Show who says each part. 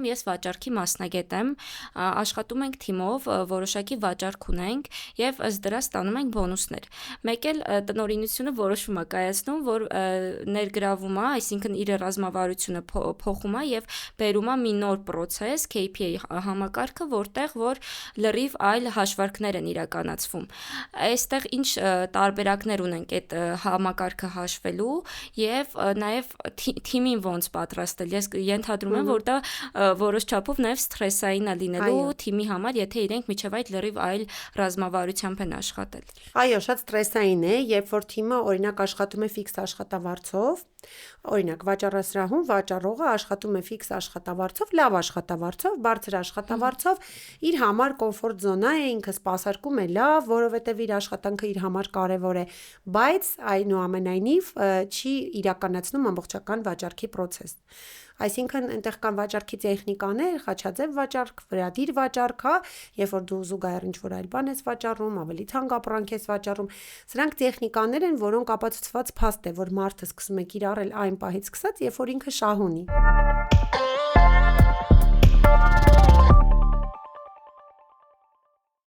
Speaker 1: Ես վաճառքի մասնագետ եմ, աշխատում ենք թիմով, որոշակի վաճառք ունենք և ըստ դրա ստանում ենք բոնուսներ։ Մեկ էլ տնօրինությունը որոշում է կայացնում, որ ներգրավում է, այսինքն իր ռազմավարությունը փոխում է և բերում է մի նոր պրոցես, KPI համակարգը, որտեղ որ լրիվ այլ հաշվարկներ են իրականացվում։ Այստեղ ինչ տարբերակներ ունենք այդ համակարգը հաշվելու և նաև թիմին ոնց պատրաստել։ Ես ենթադրում եմ, որ դա որոշ չափով նաև սթրեսային է լինելու թիմի համար, եթե իրենք մինչև այդ լրիվ այլ ռազմավարությամբ են աշխատել։
Speaker 2: Այո, շատ սթրեսային է, երբ որ թիմը օրինակ աշխատում է ֆիքս աշխատավարձով, օրինակ վաճառասրահում վաճառողը աշխատում է ֆիքս աշխատավարձով, լավ աշխատավարձով, բարձր աշխատավարձով, իր համար կոմֆորտ զոնա է, ինքը սպասարկում է լավ, որովհետև իր աշխատանքը իր համար կարևոր է, բայց այնուամենայնիվ չի իրականացնում ամբողջական վաճառքի process։ Այսինքն այնտեղ կան վաճառքի տեխնիկաներ, խաչաձև վաճառք, վրադիր վաճառք, երբ որ դու զուգահեռ ինչ-որ այլ բան ես վաճառում, ավելի թանկ ապրանք ես վաճառում, սրանք տեխնիկաներ են, որոնք ապացուցված փաստ է, որ մարդը սկսում է կիրառել այն պահից սկսած, երբ որ ինքը շահ ունի։